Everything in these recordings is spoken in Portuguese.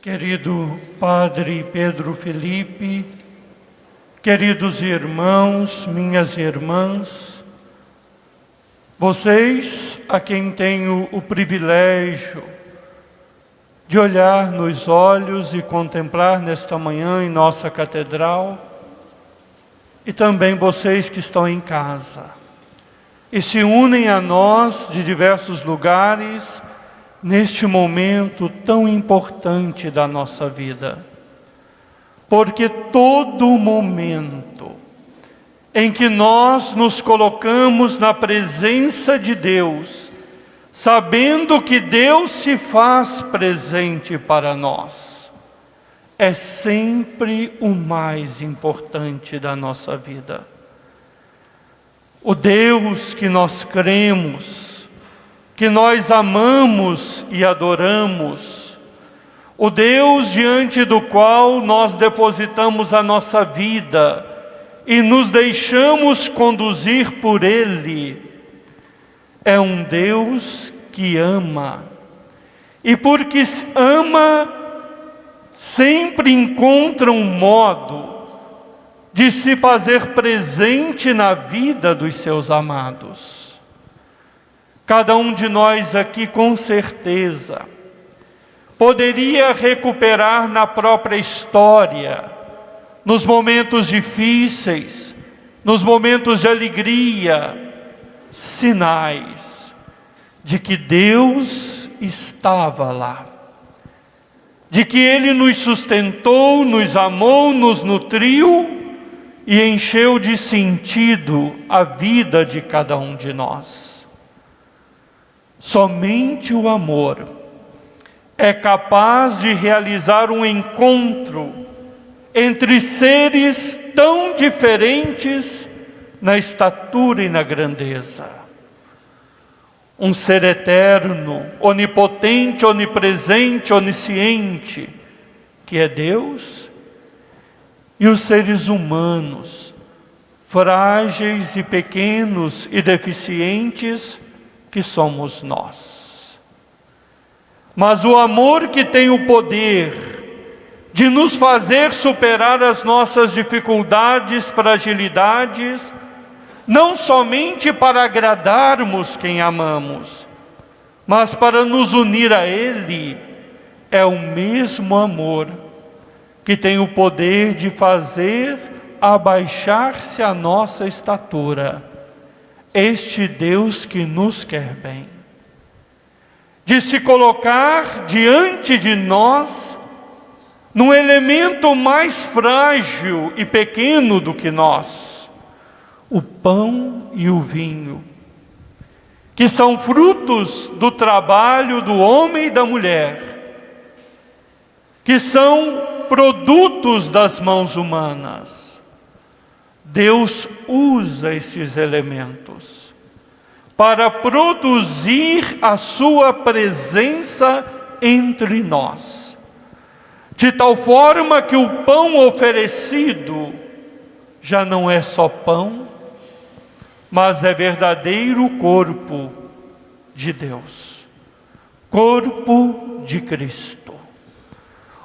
Querido Padre Pedro Felipe, queridos irmãos, minhas irmãs, vocês a quem tenho o privilégio de olhar nos olhos e contemplar nesta manhã em nossa catedral, e também vocês que estão em casa e se unem a nós de diversos lugares neste momento tão importante da nossa vida. Porque todo momento em que nós nos colocamos na presença de Deus, sabendo que Deus se faz presente para nós, é sempre o mais importante da nossa vida. O Deus que nós cremos, que nós amamos e adoramos, o Deus diante do qual nós depositamos a nossa vida e nos deixamos conduzir por Ele, é um Deus que ama. E porque ama, sempre encontra um modo de se fazer presente na vida dos seus amados. Cada um de nós aqui, com certeza, poderia recuperar na própria história, nos momentos difíceis, nos momentos de alegria, sinais de que Deus estava lá, de que Ele nos sustentou, nos amou, nos nutriu e encheu de sentido a vida de cada um de nós. Somente o amor é capaz de realizar um encontro entre seres tão diferentes na estatura e na grandeza. Um ser eterno, onipotente, onipresente, onisciente, que é Deus, e os seres humanos, frágeis e pequenos e deficientes, que somos nós. Mas o amor que tem o poder de nos fazer superar as nossas dificuldades, fragilidades, não somente para agradarmos quem amamos, mas para nos unir a Ele, é o mesmo amor que tem o poder de fazer abaixar-se a nossa estatura. Este Deus que nos quer bem, de se colocar diante de nós, num elemento mais frágil e pequeno do que nós, o pão e o vinho, que são frutos do trabalho do homem e da mulher, que são produtos das mãos humanas. Deus usa esses elementos para produzir a sua presença entre nós, de tal forma que o pão oferecido já não é só pão, mas é verdadeiro corpo de Deus, corpo de Cristo.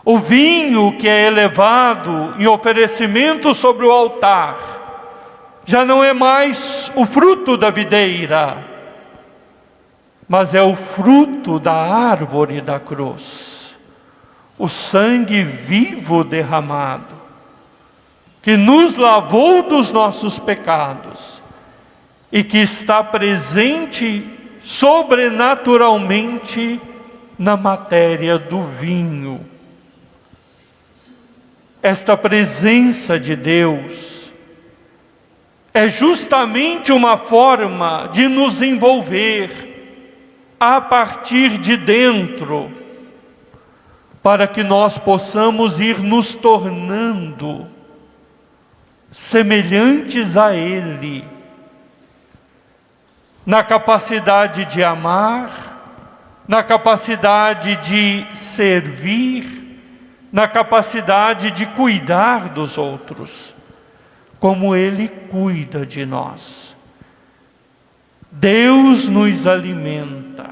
O vinho que é elevado em oferecimento sobre o altar, já não é mais o fruto da videira, mas é o fruto da árvore da cruz, o sangue vivo derramado, que nos lavou dos nossos pecados e que está presente sobrenaturalmente na matéria do vinho. Esta presença de Deus é justamente uma forma de nos envolver a partir de dentro, para que nós possamos ir nos tornando semelhantes a Ele, na capacidade de amar, na capacidade de servir, na capacidade de cuidar dos outros, como Ele cuida de nós. Deus nos alimenta.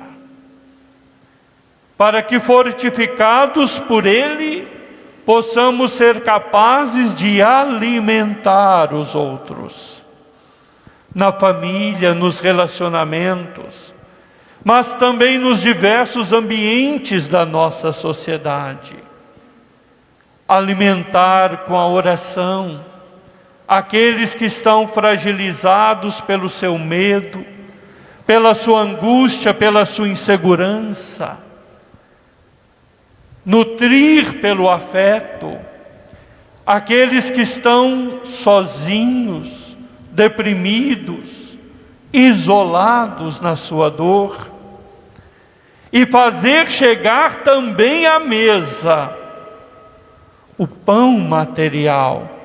para que, fortificados por Ele, possamos ser capazes de alimentar os outros, na família, nos relacionamentos, mas também nos diversos ambientes da nossa sociedade. Alimentar com a oração aqueles que estão fragilizados pelo seu medo, pela sua angústia, pela sua insegurança. Nutrir pelo afeto aqueles que estão sozinhos, deprimidos, isolados na sua dor. E fazer chegar também à mesa o pão material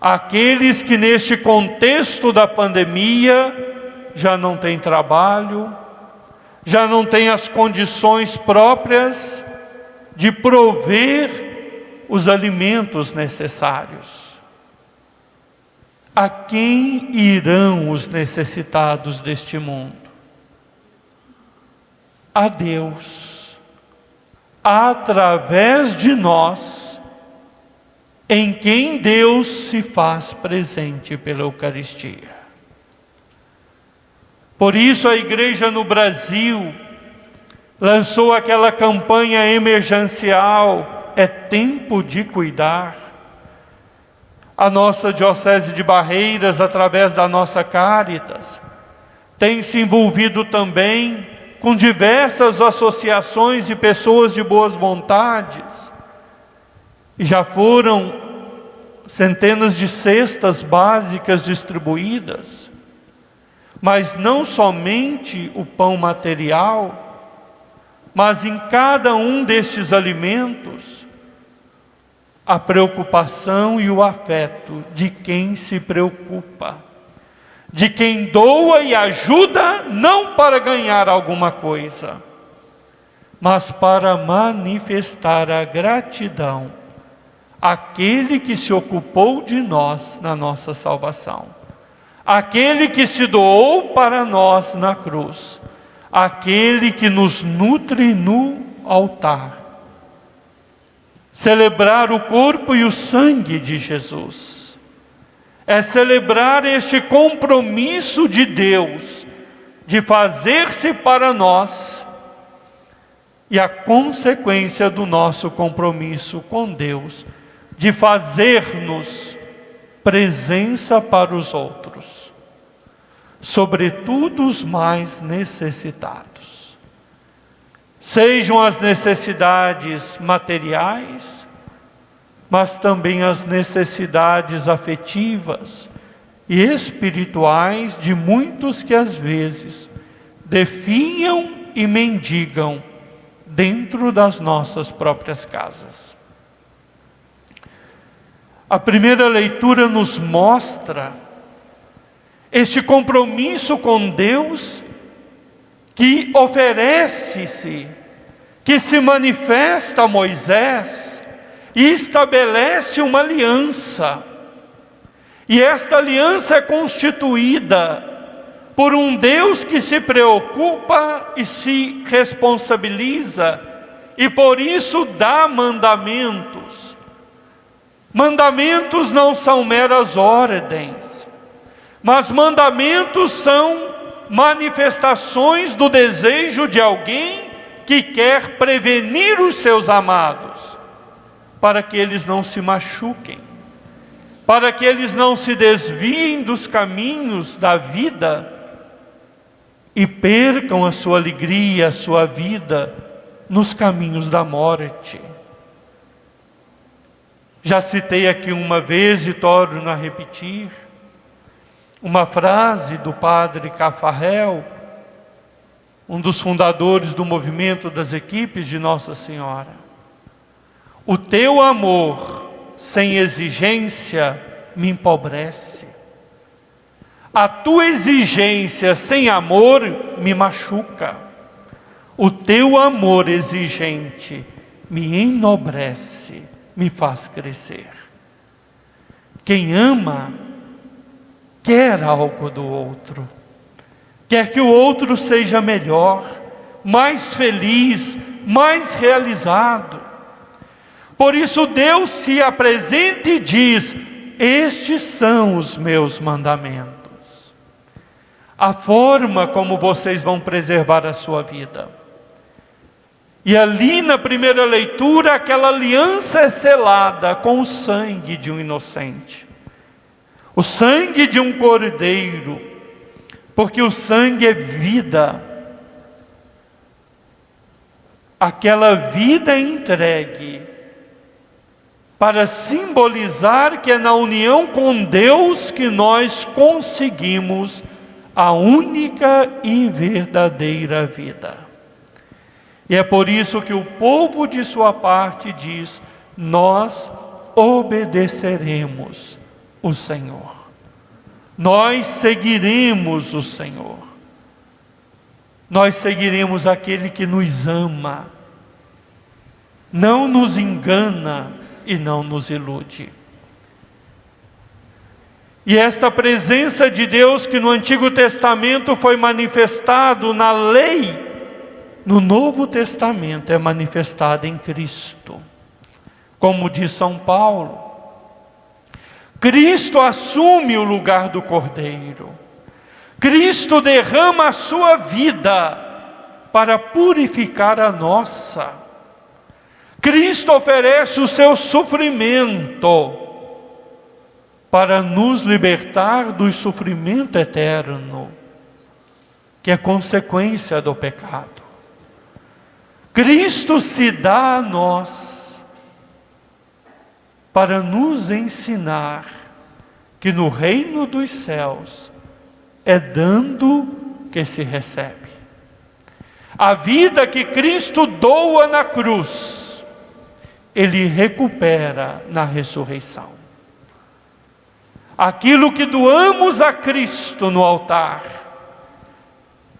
àqueles que neste contexto da pandemia já não têm trabalho, já não têm as condições próprias de prover os alimentos necessários. A quem irão os necessitados deste mundo? A Deus, através de nós, em quem Deus se faz presente pela Eucaristia. Por isso a Igreja no Brasil lançou aquela campanha emergencial, É Tempo de Cuidar. A nossa Diocese de Barreiras, através da nossa Caritas, tem se envolvido também com diversas associações e pessoas de boas vontades. E já foram centenas de cestas básicas distribuídas. Mas não somente o pão material, mas em cada um destes alimentos, a preocupação e o afeto de quem se preocupa, de quem doa e ajuda não para ganhar alguma coisa, mas para manifestar a gratidão àquele que se ocupou de nós na nossa salvação, aquele que se doou para nós na cruz, aquele que nos nutre no altar. Celebrar o corpo e o sangue de Jesus é celebrar este compromisso de Deus de fazer-se para nós e a consequência do nosso compromisso com Deus de fazer-nos presença para os outros, sobretudo os mais necessitados. Sejam as necessidades materiais, mas também as necessidades afetivas e espirituais de muitos que às vezes definham e mendigam dentro das nossas próprias casas. A primeira leitura nos mostra este compromisso com Deus que oferece-se, que se manifesta a Moisés e estabelece uma aliança. E esta aliança é constituída por um Deus que se preocupa e se responsabiliza e por isso dá mandamentos. Mandamentos não são meras ordens, mas mandamentos são manifestações do desejo de alguém que quer prevenir os seus amados, para que eles não se machuquem, para que eles não se desviem dos caminhos da vida e percam a sua alegria, a sua vida nos caminhos da morte. Já citei aqui uma vez e torno a repetir uma frase do padre Cafarel, um dos fundadores do movimento das equipes de Nossa Senhora. O teu amor sem exigência me empobrece. A tua exigência sem amor me machuca. O teu amor exigente me enobrece, me faz crescer. Quem ama, quer algo do outro. Quer que o outro seja melhor, mais feliz, mais realizado. Por isso Deus se apresenta e diz: estes são os meus mandamentos. A forma como vocês vão preservar a sua vida. E ali na primeira leitura, aquela aliança é selada com o sangue de um inocente. O sangue de um cordeiro, porque o sangue é vida. Aquela vida entregue para simbolizar que é na união com Deus que nós conseguimos a única e verdadeira vida. E é por isso que o povo de sua parte diz: nós obedeceremos o Senhor. Nós seguiremos o Senhor. Nós seguiremos aquele que nos ama, não nos engana e não nos ilude. E esta presença de Deus que no Antigo Testamento foi manifestado na lei, no Novo Testamento é manifestada em Cristo. Como diz São Paulo, Cristo assume o lugar do Cordeiro. Cristo derrama a sua vida para purificar a nossa. Cristo oferece o seu sofrimento para nos libertar do sofrimento eterno, que é consequência do pecado. Cristo se dá a nós para nos ensinar que no reino dos céus é dando que se recebe. A vida que Cristo doa na cruz, Ele recupera na ressurreição. Aquilo que doamos a Cristo no altar,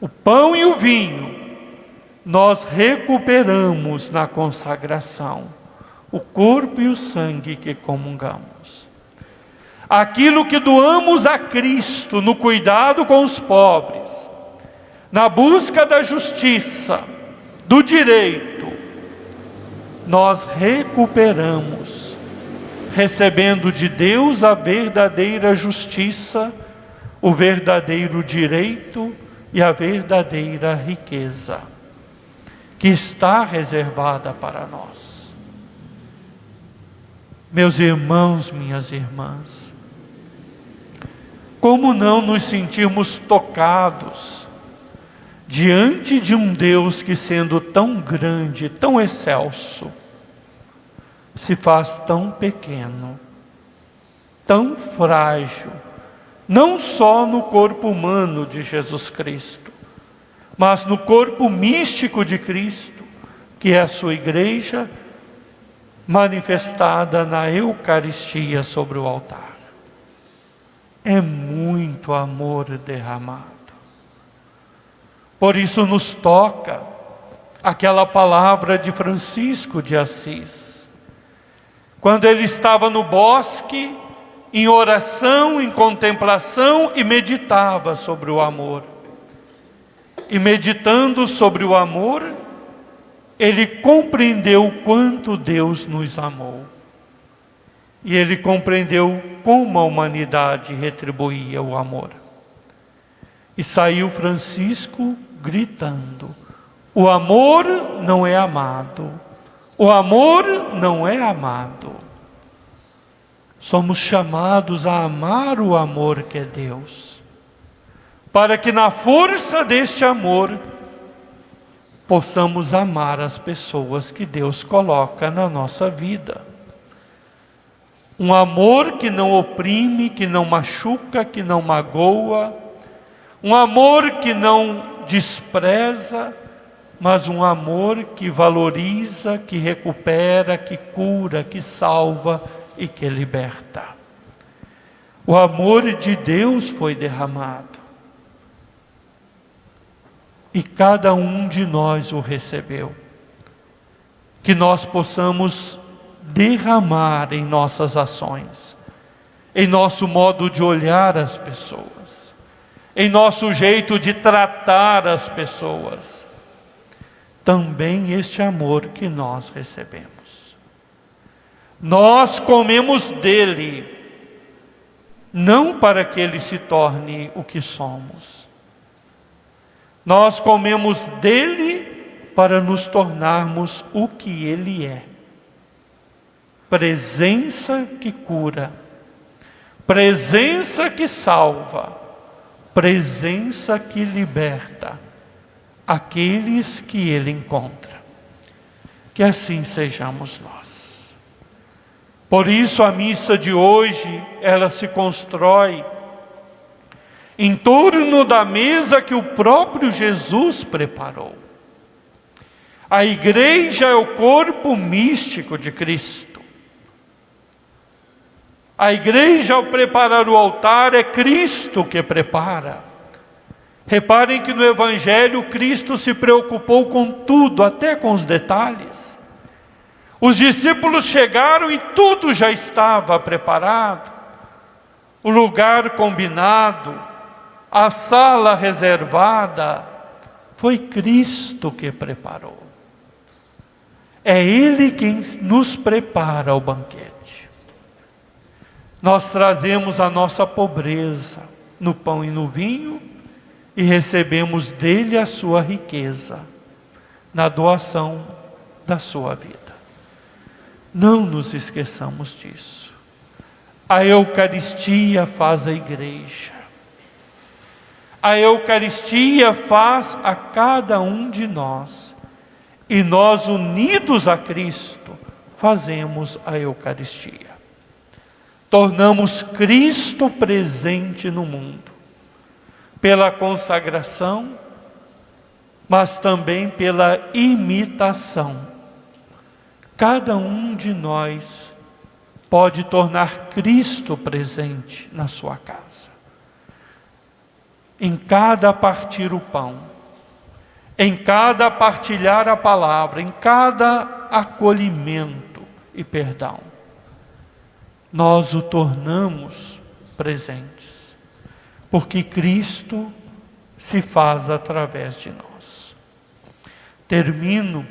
o pão e o vinho, nós recuperamos na consagração, o corpo e o sangue que comungamos. Aquilo que doamos a Cristo no cuidado com os pobres, na busca da justiça, do direito, nós recuperamos, recebendo de Deus a verdadeira justiça, o verdadeiro direito e a verdadeira riqueza, que está reservada para nós. Meus irmãos, minhas irmãs, como não nos sentirmos tocados diante de um Deus que, sendo tão grande, tão excelso, se faz tão pequeno, tão frágil, não só no corpo humano de Jesus Cristo, mas no corpo místico de Cristo, que é a sua igreja, manifestada na Eucaristia sobre o altar. É muito amor derramado. Por isso nos toca aquela palavra de Francisco de Assis, quando ele estava no bosque, em oração, em contemplação, e meditava sobre o amor. E meditando sobre o amor, ele compreendeu o quanto Deus nos amou. E ele compreendeu como a humanidade retribuía o amor. E saiu Francisco gritando: o amor não é amado. O amor não é amado. Somos chamados a amar o amor que é Deus, para que na força deste amor possamos amar as pessoas que Deus coloca na nossa vida. Um amor que não oprime, que não machuca, que não magoa. Um amor que não despreza, mas um amor que valoriza, que recupera, que cura, que salva e que liberta. O amor de Deus foi derramado. E cada um de nós o recebeu. Que nós possamos derramar em nossas ações, em nosso modo de olhar as pessoas, em nosso jeito de tratar as pessoas, também este amor que nós recebemos. Nós comemos dele, não para que ele se torne o que somos. Nós comemos dele para nos tornarmos o que ele é. Presença que cura, presença que salva, presença que liberta aqueles que ele encontra. Que assim sejamos nós. Por isso a missa de hoje, ela se constrói em torno da mesa que o próprio Jesus preparou. A igreja é o corpo místico de Cristo. A igreja, ao preparar o altar, é Cristo que prepara. Reparem que no Evangelho Cristo se preocupou com tudo, até com os detalhes. Os discípulos chegaram e tudo já estava preparado. O lugar combinado, a sala reservada, foi Cristo que preparou. É Ele quem nos prepara o banquete. Nós trazemos a nossa pobreza no pão e no vinho e recebemos dele a sua riqueza, na doação da sua vida. Não nos esqueçamos disso. A Eucaristia faz a igreja. A Eucaristia faz a cada um de nós. E nós, unidos a Cristo, fazemos a Eucaristia. Tornamos Cristo presente no mundo, pela consagração, mas também pela imitação. Cada um de nós pode tornar Cristo presente na sua casa. Em cada partir o pão, em cada partilhar a palavra, em cada acolhimento e perdão, nós o tornamos presentes, porque Cristo se faz através de nós. Termino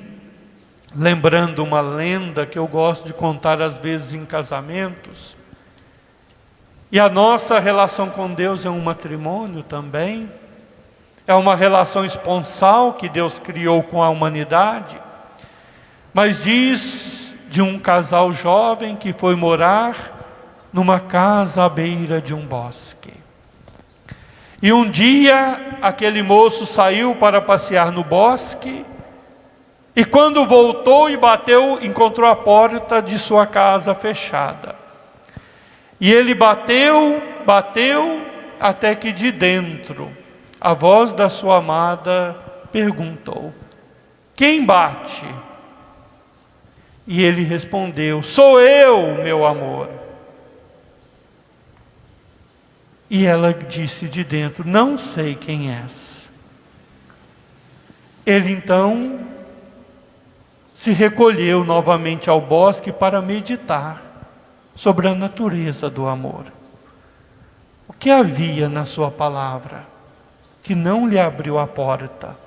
lembrando uma lenda que eu gosto de contar às vezes em casamentos. E a nossa relação com Deus é um matrimônio também. É uma relação esponsal que Deus criou com a humanidade. Mas diz de um casal jovem que foi morar numa casa à beira de um bosque. E um dia aquele moço saiu para passear no bosque. E quando voltou e bateu, encontrou a porta de sua casa fechada. E ele bateu, até que de dentro, a voz da sua amada perguntou: quem bate? E ele respondeu: sou eu, meu amor. E ela disse de dentro: não sei quem és. Ele então se recolheu novamente ao bosque para meditar sobre a natureza do amor. O que havia na sua palavra que não lhe abriu a porta?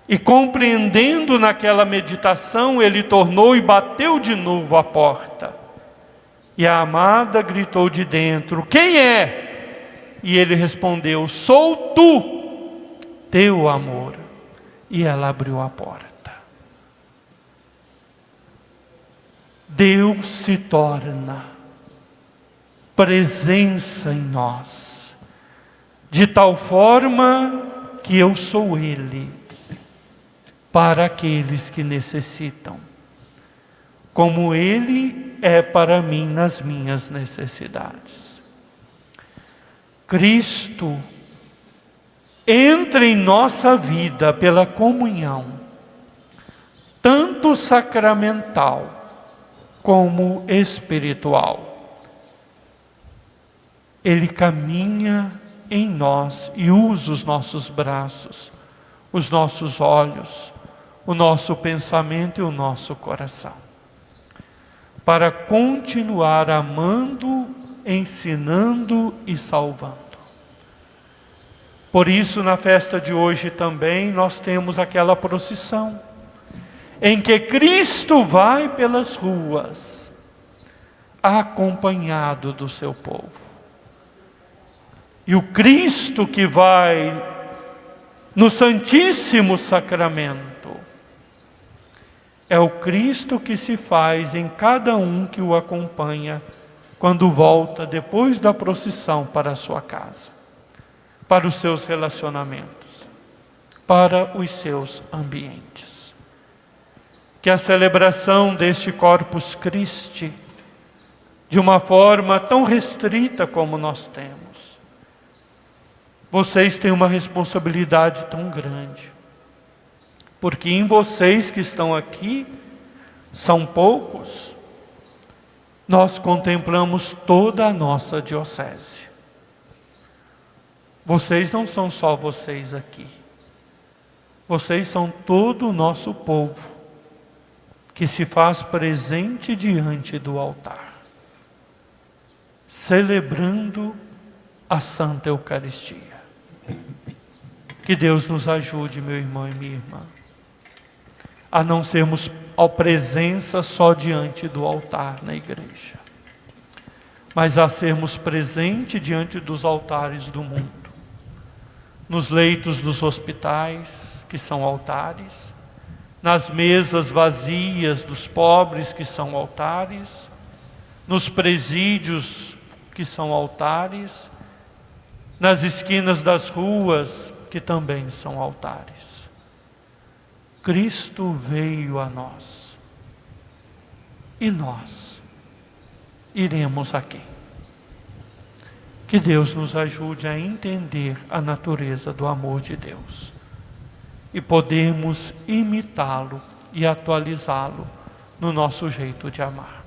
E compreendendo naquela meditação, ele tornou e bateu de novo a porta. E a amada gritou de dentro: quem é? E ele respondeu: sou tu, teu amor. E ela abriu a porta. Deus se torna presença em nós, de tal forma que eu sou Ele, para aqueles que necessitam, como Ele é para mim nas minhas necessidades. Cristo entra em nossa vida pela comunhão, tanto sacramental como espiritual. Ele caminha em nós e usa os nossos braços, os nossos olhos, o nosso pensamento e o nosso coração, para continuar amando, ensinando e salvando. Por isso, na festa de hoje também, nós temos aquela procissão, em que Cristo vai pelas ruas, acompanhado do seu povo. E o Cristo que vai no Santíssimo Sacramento é o Cristo que se faz em cada um que o acompanha quando volta depois da procissão para a sua casa, para os seus relacionamentos, para os seus ambientes. Que a celebração deste Corpus Christi, de uma forma tão restrita como nós temos, vocês têm uma responsabilidade tão grande, porque em vocês que estão aqui, são poucos, nós contemplamos toda a nossa diocese. Vocês não são só vocês aqui, vocês são todo o nosso povo, que se faz presente diante do altar, celebrando a Santa Eucaristia. Que Deus nos ajude, meu irmão e minha irmã, a não sermos a presença só diante do altar na igreja, mas a sermos presente diante dos altares do mundo, nos leitos dos hospitais, que são altares, nas mesas vazias dos pobres, que são altares, nos presídios, que são altares, nas esquinas das ruas, que também são altares. Cristo veio a nós, e nós iremos a quem? Que Deus nos ajude a entender a natureza do amor de Deus e podermos imitá-lo e atualizá-lo no nosso jeito de amar.